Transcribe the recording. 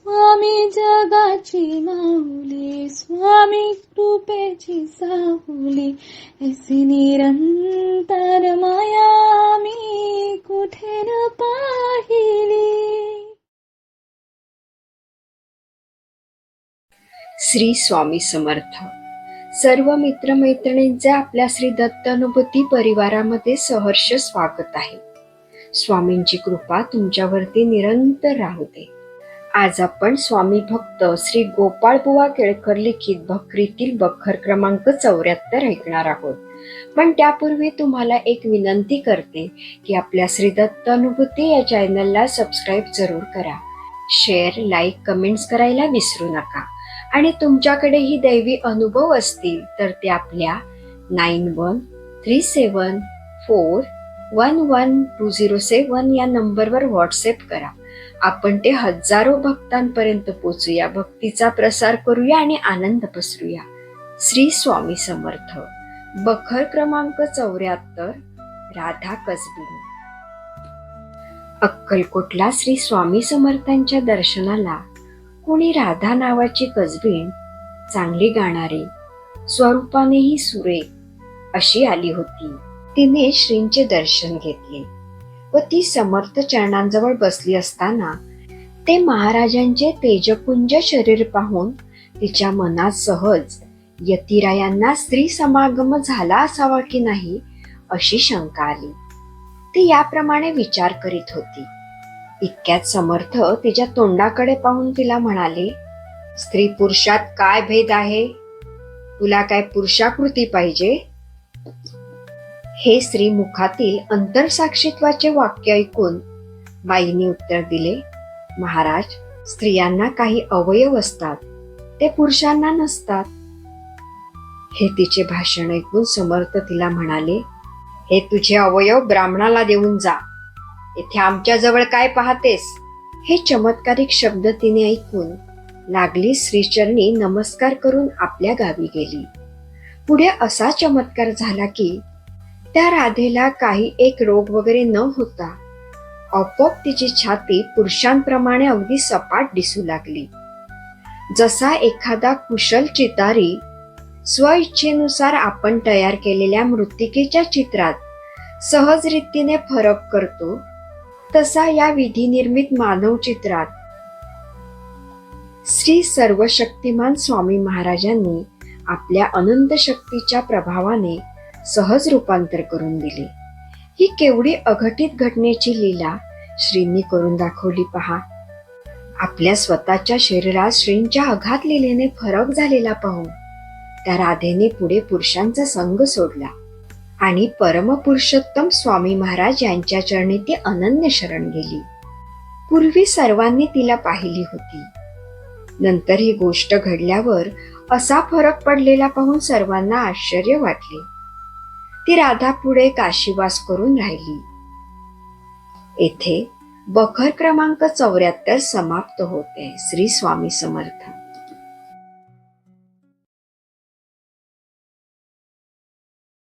स्वामी जगाची माऊली, स्वामी कृपेची साहुली, ऐसी निरंतर माया मी कुठे न पाहिली. श्री स्वामी समर्थ. सर्व मित्रमैत्रिणींचे आपल्या श्री दत्तानुभूती परिवारामध्ये सहर्ष स्वागत आहे. स्वामींची कृपा तुमच्यावरती निरंतर राहू दे. आज आपण स्वामी भक्त श्री गोपाळ बुवा केळकर लिखित भक्रीतील बखर क्रमांक 74 ऐकणार आहोत. पण त्यापूर्वी तुम्हाला एक विनंती करते की आपल्या श्री दत्तानुभूती या चॅनलला सबस्क्राईब जरूर करा. शेअर, लाईक, कमेंट्स करायला विसरू नका. आणि तुमच्याकडेही दैवी अनुभव असतील तर ते आपल्या 9137411207 या नंबरवर व्हॉट्सअप करा. आपण ते हजारो भक्तांपर्यंत पोचूया, भक्तीचा प्रसार करूया आणि आनंद पसरूया. श्री स्वामी समर्थ. बखर क्रमांक 74. राधा कसबी. अक्कलकोटला श्री स्वामी समर्थांच्या दर्शनाला कोणी राधा नावाची कसबीण, चांगली गाणारी, स्वरूपानेही सुरेख अशी आली होती. तिने श्रींचे दर्शन घेतले व ती समर्थ चरणांजवळ बसली असताना ते महाराजांचे तेजपुंज शरीर पाहून तिच्या मनात सहज यतिरायांना स्त्री समागम झाला असावा की नाही अशी शंका आली. ती याप्रमाणे विचार करीत होती. इतक्यात समर्थ तिच्या तोंडाकडे पाहून तिला म्हणाले, स्त्री पुरुषात काय भेद आहे? तुला काय पुरुषाकृती पाहिजे? हे स्त्री मुखातील अंतरसाक्षित्वाचे वाक्य ऐकून बाईंनी उत्तर दिले, महाराज, स्त्रियांना काही अवयव असतात, ते पुरुषांना नसतात. हे तिचे भाषण ऐकून समर्थ तिला म्हणाले, हे तुझे अवयव ब्राह्मणाला देऊन जा, इथे आमच्या जवळ काय पाहतेस? हे चमत्कारिक शब्द तिने ऐकून लागली श्रीचरणी नमस्कार करून आपल्या गावी गेली. पुढे असा चमत्कार झाला की त्या राधेला काही एक रोग वगैरे न होता आपोआप तिची छाती पुरुषांप्रमाणे अगदी सपाट दिसू लागली. जसा एखादा कुशल चितारी स्वइच्छेनुसार आपण तयार केलेल्या मृत्तिकेच्या चित्रात सहज रीतीने फरक करतो, तसा या विधिनिर्मित मानव चित्रात श्री सर्वशक्तिमान स्वामी महाराजांनी आपल्या अनंत शक्तीच्या प्रभावाने सहज रूपांतर करून दिले. ही केवढी अघटित घटनेची लीला श्रींनी करून दाखवली पहा. आपल्या स्वतःच्या शरीरात श्रींच्या अघात लीलेने फरक झालेला पाहून त्या राधेने पुढे पुरुषांचा संग सोडला आणि परमपुरुषोत्तम स्वामी महाराज यांच्या चरणी ती अनन्य शरण गेली. पूर्वी सर्वांनी तिला पाहिली होती. नंतर ही गोष्ट घडल्यावर असा फरक पडलेला पाहून सर्वांना आश्चर्य वाटले. ती राधा पुढे काशीवास करून राहिली. येथे बखर क्रमांक 74 समाप्त होते. श्री स्वामी समर्थ.